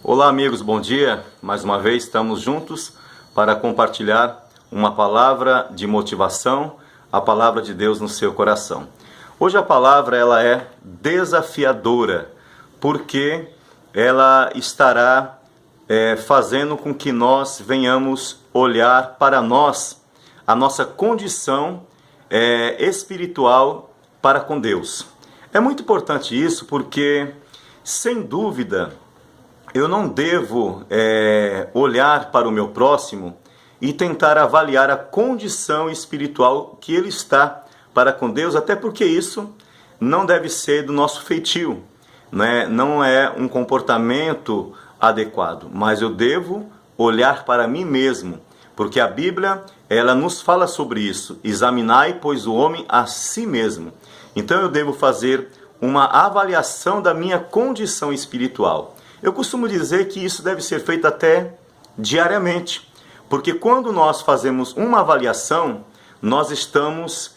Olá amigos, bom dia. Mais uma vez estamos juntos para compartilhar uma palavra de motivação, a palavra de Deus no seu coração. Hoje a palavra ela é desafiadora, porque ela estará fazendo com que nós venhamos olhar para nós, a nossa condição espiritual para com Deus. É muito importante isso porque, sem dúvida, eu não devo olhar para o meu próximo e tentar avaliar a condição espiritual que ele está para com Deus, até porque isso não deve ser do nosso feitio, né? Não é um comportamento adequado, mas eu devo olhar para mim mesmo, porque a Bíblia ela nos fala sobre isso. Examinai, pois, o homem a si mesmo. Então eu devo fazer uma avaliação da minha condição espiritual. Eu costumo dizer que isso deve ser feito até diariamente, porque quando nós fazemos uma avaliação, nós estamos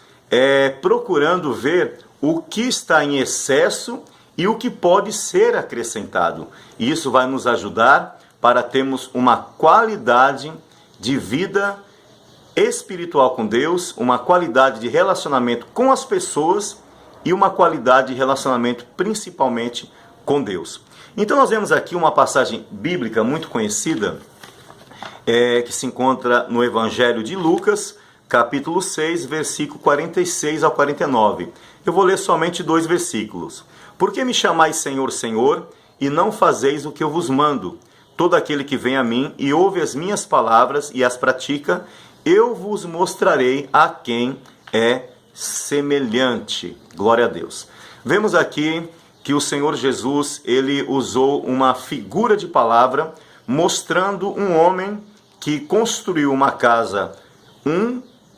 procurando ver o que está em excesso e o que pode ser acrescentado. E isso vai nos ajudar para termos uma qualidade de vida espiritual com Deus, uma qualidade de relacionamento com as pessoas e uma qualidade de relacionamento principalmente com Deus. Então nós vemos aqui uma passagem bíblica muito conhecida, que se encontra no Evangelho de Lucas, capítulo 6, versículo 46 ao 49. Eu vou ler somente 2 versículos. Por que me chamais Senhor, Senhor, e não fazeis o que eu vos mando? Todo aquele que vem a mim e ouve as minhas palavras e as pratica, eu vos mostrarei a quem é semelhante. Glória a Deus. Vemos aqui que o Senhor Jesus, ele usou uma figura de palavra, mostrando um homem que construiu uma casa,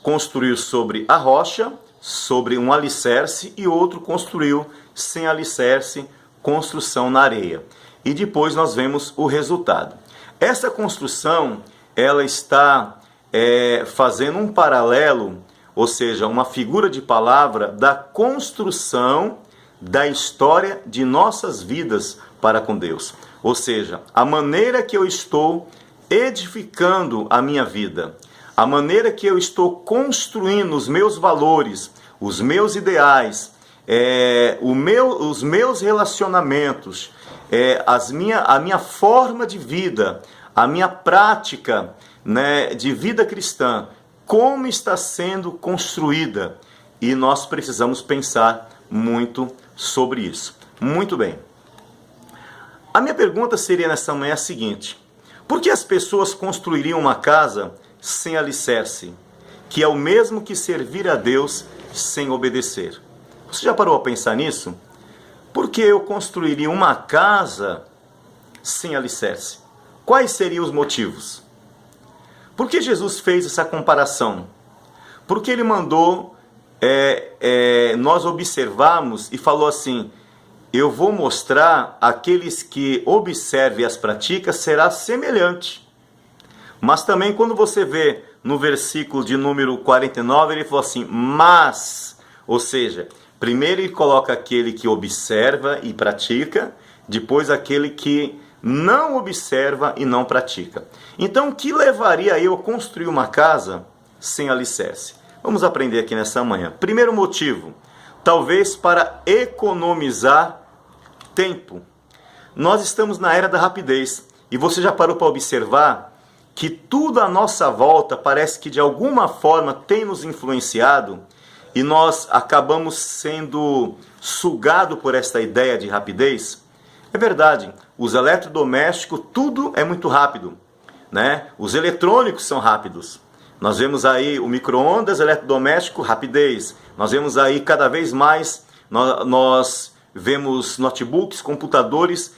construiu sobre a rocha, sobre um alicerce, e outro construiu sem alicerce, construção na areia. E depois nós vemos o resultado. Essa construção, ela está fazendo um paralelo, ou seja, uma figura de palavra da construção da história de nossas vidas para com Deus. Ou seja, a maneira que eu estou edificando a minha vida, a maneira que eu estou construindo os meus valores, os meus ideais, os meus relacionamentos, a minha forma de vida, a minha prática, né, de vida cristã, como está sendo construída. E nós precisamos pensar muito sobre isso. Muito bem. A minha pergunta seria nessa manhã a seguinte: por que as pessoas construiriam uma casa sem alicerce, que é o mesmo que servir a Deus sem obedecer? Você já parou a pensar nisso? Por que eu construiria uma casa sem alicerce? Quais seriam os motivos? Por que Jesus fez essa comparação? Porque ele mandou nós observarmos e falou assim: eu vou mostrar aqueles que observem as práticas será semelhante. Mas também quando você vê no versículo de número 49, ele falou assim, mas, ou seja, primeiro ele coloca aquele que observa e pratica, depois aquele que não observa e não pratica. Então, o que levaria eu a construir uma casa sem alicerce? Vamos aprender aqui nessa manhã. Primeiro motivo, talvez para economizar tempo. Nós estamos na era da rapidez. E você já parou para observar que tudo à nossa volta parece que de alguma forma tem nos influenciado e nós acabamos sendo sugados por esta ideia de rapidez? É verdade, os eletrodomésticos, tudo é muito rápido, né? Os eletrônicos são rápidos. Nós vemos aí o micro-ondas, eletrodoméstico, rapidez. Nós vemos aí cada vez mais, nós vemos notebooks, computadores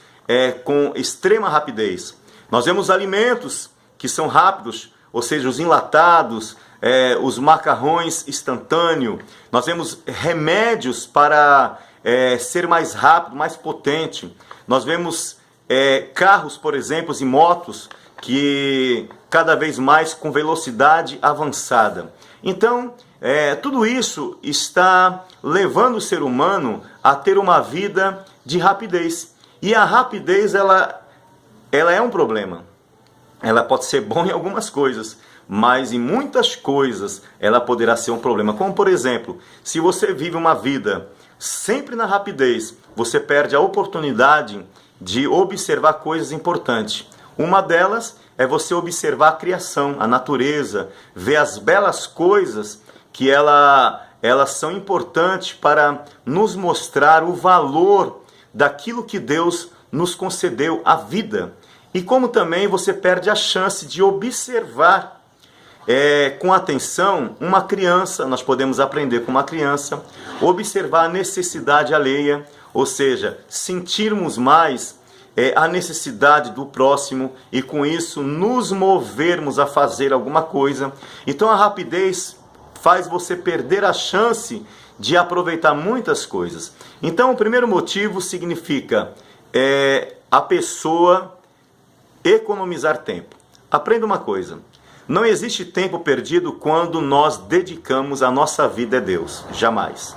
com extrema rapidez. Nós vemos alimentos que são rápidos, ou seja, os enlatados, os macarrões instantâneos. Nós vemos remédios para ser mais rápido, mais potente. Nós vemos carros, por exemplo, e motos que cada vez mais com velocidade avançada. Então, tudo isso está levando o ser humano a ter uma vida de rapidez. E a rapidez, ela ela é um problema. Ela pode ser boa em algumas coisas, mas em muitas coisas ela poderá ser um problema. Como, por exemplo, se você vive uma vida sempre na rapidez, você perde a oportunidade de observar coisas importantes. Uma delas é você observar a criação, a natureza, ver as belas coisas que elas são importantes para nos mostrar o valor daquilo que Deus nos concedeu, a vida. E como também você perde a chance de observar com atenção uma criança. Nós podemos aprender com uma criança, observar a necessidade alheia, ou seja, sentirmos mais a necessidade do próximo e com isso nos movermos a fazer alguma coisa. Então a rapidez faz você perder a chance de aproveitar muitas coisas. Então o primeiro motivo significa a pessoa economizar tempo. Aprenda uma coisa: não existe tempo perdido quando nós dedicamos a nossa vida a Deus. Jamais.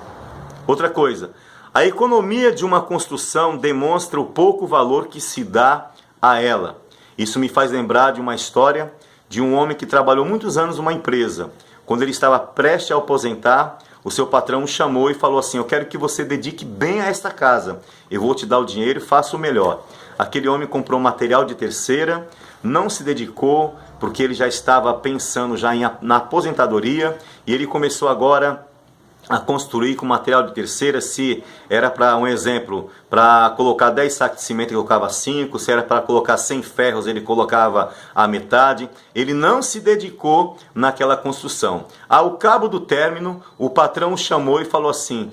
Outra coisa, a economia de uma construção demonstra o pouco valor que se dá a ela. Isso me faz lembrar de uma história de um homem que trabalhou muitos anos numa empresa. Quando ele estava prestes a aposentar, o seu patrão o chamou e falou assim: eu quero que você dedique bem a esta casa. Eu vou te dar o dinheiro e faça o melhor. Aquele homem comprou material de terceira, não se dedicou, porque ele já estava pensando na aposentadoria, e ele começou agora a construir com material de terceira. Se era para, um exemplo, para colocar 10 sacos de cimento, ele colocava 5, se era para colocar 100 ferros, ele colocava a metade. Ele não se dedicou naquela construção. Ao cabo do término, o patrão o chamou e falou assim: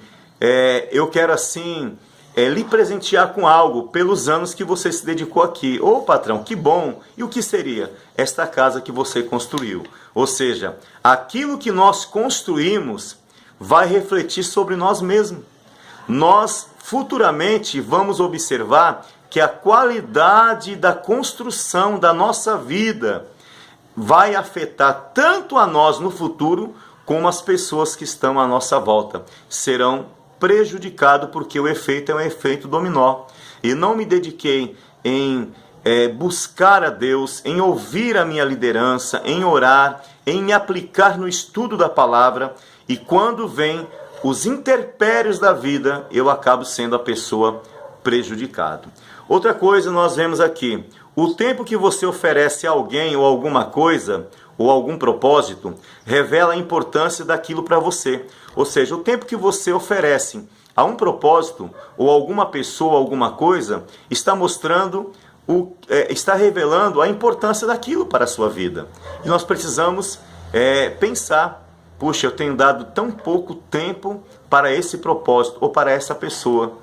eu quero assim lhe presentear com algo pelos anos que você se dedicou aqui. Ô patrão, que bom! E o que seria? Esta casa que você construiu. Ou seja, aquilo que nós construímos vai refletir sobre nós mesmos. Nós futuramente vamos observar que a qualidade da construção da nossa vida vai afetar tanto a nós no futuro, como as pessoas que estão à nossa volta serão prejudicados, porque o efeito é um efeito dominó. E não me dediquei em buscar a Deus, em ouvir a minha liderança, em orar, em me aplicar no estudo da palavra. E quando vem os intempéries da vida, eu acabo sendo a pessoa prejudicada. Outra coisa nós vemos aqui: o tempo que você oferece a alguém ou alguma coisa, ou algum propósito, revela a importância daquilo para você. Ou seja, o tempo que você oferece a um propósito, ou alguma pessoa, alguma coisa, está mostrando, está revelando a importância daquilo para a sua vida. E nós precisamos pensar: puxa, eu tenho dado tão pouco tempo para esse propósito ou para essa pessoa.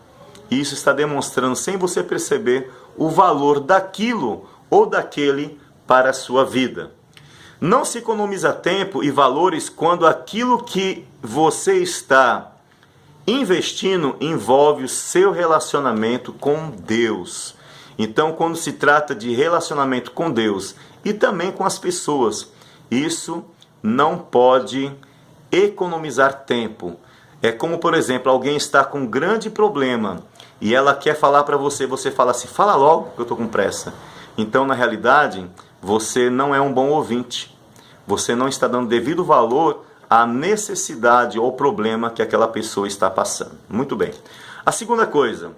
E isso está demonstrando, sem você perceber, o valor daquilo ou daquele para a sua vida. Não se economiza tempo e valores quando aquilo que você está investindo envolve o seu relacionamento com Deus. Então, quando se trata de relacionamento com Deus e também com as pessoas, isso não pode economizar tempo. É como, por exemplo, alguém está com um grande problema e ela quer falar para você, você fala assim: fala logo que eu estou com pressa. Então, na realidade, você não é um bom ouvinte. Você não está dando devido valor à necessidade ou problema que aquela pessoa está passando. Muito bem. A segunda coisa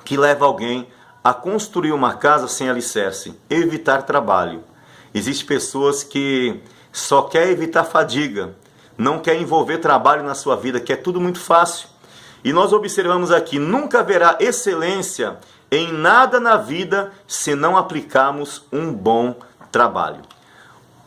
que leva alguém a construir uma casa sem alicerce: evitar trabalho. Existem pessoas que só querem evitar fadiga, não quer envolver trabalho na sua vida, que é tudo muito fácil. E nós observamos aqui: nunca haverá excelência em nada na vida se não aplicarmos um bom trabalho.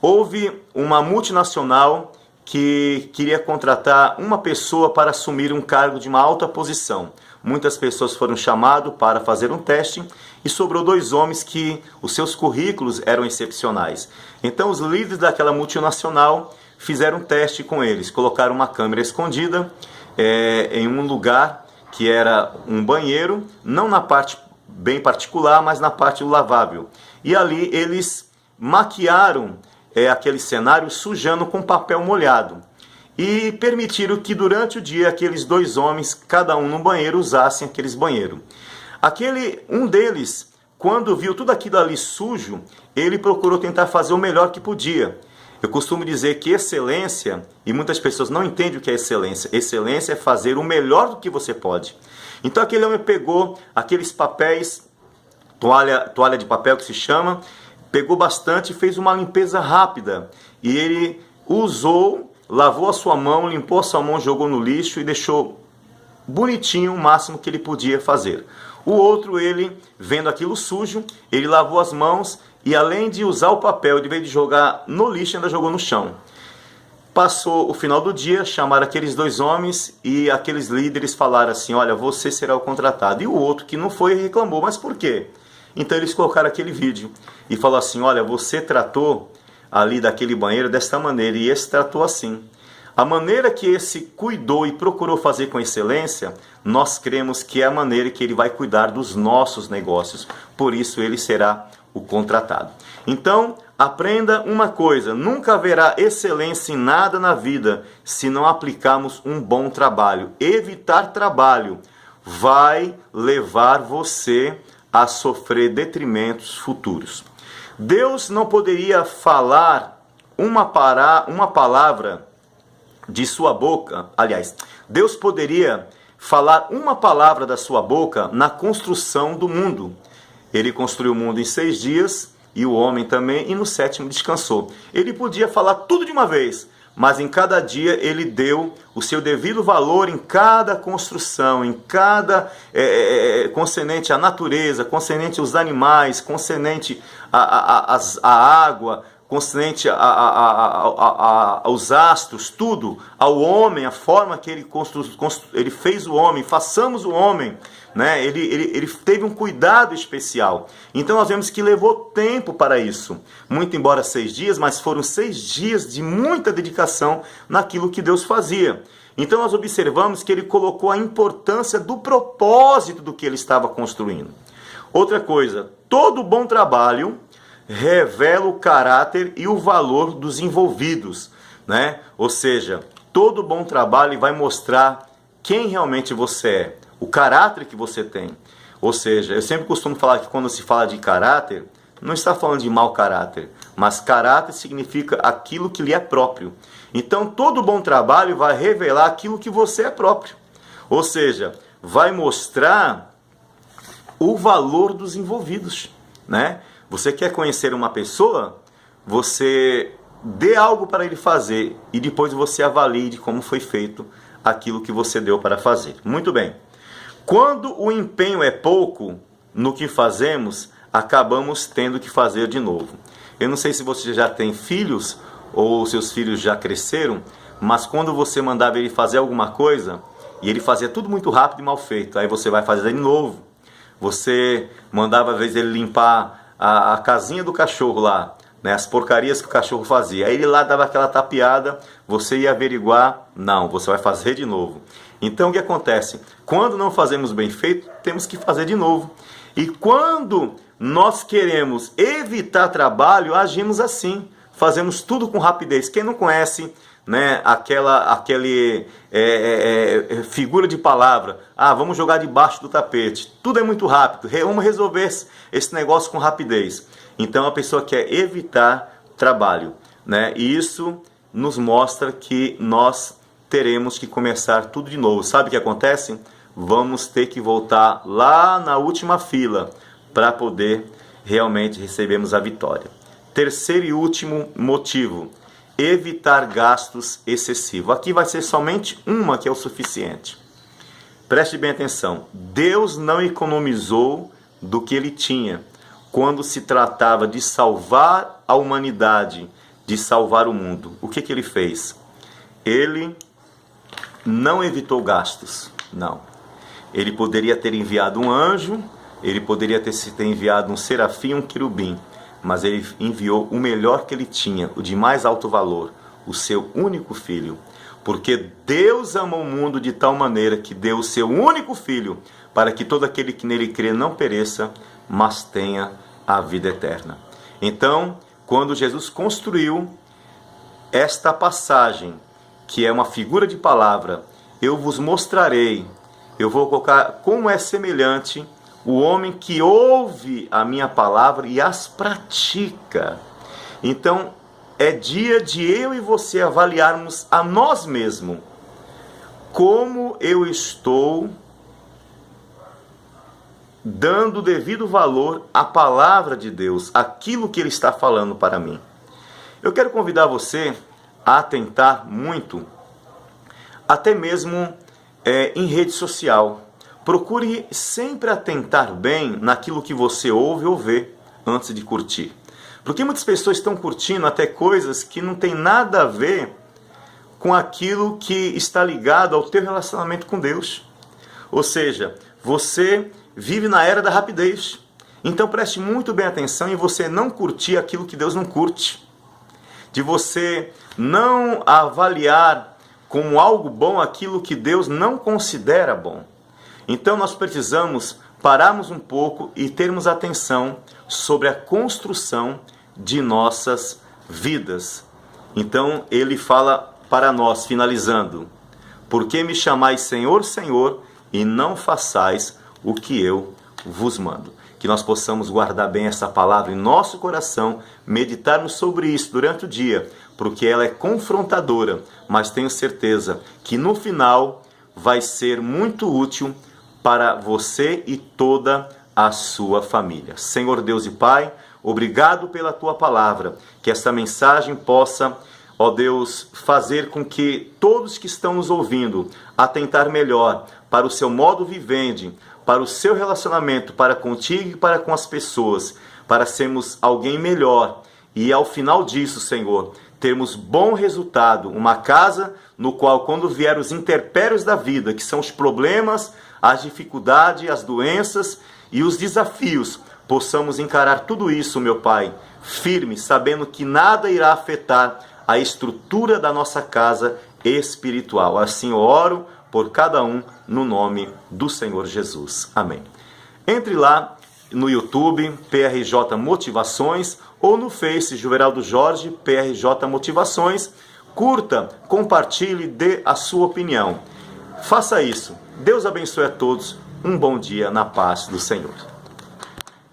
Houve uma multinacional que queria contratar uma pessoa para assumir um cargo de uma alta posição. Muitas pessoas foram chamadas para fazer um teste e sobrou 2 homens que os seus currículos eram excepcionais. Então os líderes daquela multinacional fizeram um teste com eles, colocaram uma câmera escondida em um lugar que era um banheiro, não na parte bem particular, mas na parte do lavável. E ali eles maquiaram aquele cenário sujando com papel molhado. E permitiram que durante o dia aqueles 2 homens, cada um no banheiro, usassem aqueles banheiros. Um deles quando viu tudo aquilo ali sujo, ele procurou tentar fazer o melhor que podia. Eu costumo dizer que excelência, e muitas pessoas não entendem o que é excelência. Excelência é fazer o melhor do que você pode. Então aquele homem pegou aqueles papéis, toalha de papel que se chama, pegou bastante e fez uma limpeza rápida. E ele usou, lavou a sua mão, limpou a sua mão, jogou no lixo e deixou bonitinho o máximo que ele podia fazer. O outro, ele, vendo aquilo sujo, ele lavou as mãos e além de usar o papel, de vez de jogar no lixo, ainda jogou no chão. Passou o final do dia, chamaram aqueles dois homens e aqueles líderes falaram assim, olha, você será o contratado. E o outro que não foi reclamou, mas por quê? Então eles colocaram aquele vídeo e falou assim, olha, você tratou ali daquele banheiro desta maneira e esse tratou assim. A maneira que esse cuidou e procurou fazer com excelência, nós cremos que é a maneira que ele vai cuidar dos nossos negócios. Por isso ele será o contratado. Então, aprenda uma coisa, nunca haverá excelência em nada na vida se não aplicarmos um bom trabalho. Evitar trabalho vai levar você a sofrer detrimentos futuros. Deus não poderia falar uma palavra de sua boca, aliás, Deus poderia falar uma palavra da sua boca na construção do mundo. Ele construiu o mundo em 6 dias, e o homem também, e no 7º descansou. Ele podia falar tudo de uma vez, mas em cada dia ele deu o seu devido valor em cada construção, em cada concernente à natureza, concernente aos animais, concernente à água, concernente aos astros, tudo, ao homem, a forma que ele fez o homem, façamos o homem, né? Ele teve um cuidado especial. Então nós vemos que levou tempo para isso. Muito embora 6 dias, mas foram 6 dias de muita dedicação naquilo que Deus fazia. Então nós observamos que ele colocou a importância do propósito do que ele estava construindo. Outra coisa, todo bom trabalho revela o caráter e o valor dos envolvidos, né? Ou seja, todo bom trabalho vai mostrar quem realmente você é, o caráter que você tem. Ou seja, eu sempre costumo falar que quando se fala de caráter, não está falando de mau caráter, mas caráter significa aquilo que lhe é próprio. Então, todo bom trabalho vai revelar aquilo que você é próprio. Ou seja, vai mostrar o valor dos envolvidos, né? Você quer conhecer uma pessoa? Você dê algo para ele fazer e depois você avalie de como foi feito aquilo que você deu para fazer. Muito bem. Quando o empenho é pouco no que fazemos, acabamos tendo que fazer de novo. Eu não sei se você já tem filhos ou seus filhos já cresceram, mas quando você mandava ele fazer alguma coisa e ele fazia tudo muito rápido e mal feito, aí você vai fazer de novo. Você mandava às vezes ele limpar a casinha do cachorro lá, né, as porcarias que o cachorro fazia. Aí ele lá dava aquela tapeada, você ia averiguar, não, você vai fazer de novo. Então o que acontece? Quando não fazemos bem feito, temos que fazer de novo. E quando nós queremos evitar trabalho, agimos assim, fazemos tudo com rapidez. Quem não conhece, né, aquele figura de palavra, vamos jogar debaixo do tapete, tudo é muito rápido, vamos resolver esse negócio com rapidez. Então a pessoa quer evitar trabalho, né? E isso nos mostra que nós teremos que começar tudo de novo. Sabe o que acontece? Vamos ter que voltar lá na última fila para poder realmente recebermos a vitória. Terceiro e último motivo: evitar gastos excessivos. Aqui vai ser somente uma que é o suficiente. Preste bem atenção. Deus não economizou do que ele tinha quando se tratava de salvar a humanidade, de salvar o mundo. O que ele fez? Ele não evitou gastos. Não. Ele poderia ter enviado um anjo, ele poderia ter enviado um serafim, um querubim, mas ele enviou o melhor que ele tinha, o de mais alto valor, o seu único filho. Porque Deus amou o mundo de tal maneira que deu o seu único filho, para que todo aquele que nele crê não pereça, mas tenha a vida eterna. Então, quando Jesus construiu esta passagem, que é uma figura de palavra, eu vos mostrarei, eu vou colocar como é semelhante o homem que ouve a minha palavra e as pratica. Então, é dia de eu e você avaliarmos a nós mesmos. Como eu estou dando o devido valor à palavra de Deus, aquilo que Ele está falando para mim. Eu quero convidar você a atentar muito, até mesmo em rede social. Procure sempre atentar bem naquilo que você ouve ou vê antes de curtir. Porque muitas pessoas estão curtindo até coisas que não tem nada a ver com aquilo que está ligado ao teu relacionamento com Deus. Ou seja, você vive na era da rapidez. Então preste muito bem atenção em você não curtir aquilo que Deus não curte. De você não avaliar como algo bom aquilo que Deus não considera bom. Então nós precisamos pararmos um pouco e termos atenção sobre a construção de nossas vidas. Então ele fala para nós, finalizando: por que me chamais Senhor, Senhor, e não façais o que eu vos mando? Que nós possamos guardar bem essa palavra em nosso coração, meditarmos sobre isso durante o dia, porque ela é confrontadora, mas tenho certeza que no final vai ser muito útil para você e toda a sua família. Senhor Deus e Pai, obrigado pela tua palavra, que essa mensagem possa, ó Deus, fazer com que todos que estão nos ouvindo atentar melhor para o seu modo vivendi, para o seu relacionamento, para contigo e para com as pessoas, para sermos alguém melhor e ao final disso, Senhor, termos bom resultado, uma casa no qual quando vier os intempéries da vida, que são os problemas, as dificuldades, as doenças e os desafios, possamos encarar tudo isso, meu Pai, firme, sabendo que nada irá afetar a estrutura da nossa casa espiritual. Assim eu oro por cada um no nome do Senhor Jesus. Amém. Entre lá no YouTube, PRJ Motivações, ou no Face, Juveraldo Jorge, PRJ Motivações. Curta, compartilhe, dê a sua opinião. Faça isso. Deus abençoe a todos. Um bom dia na paz do Senhor.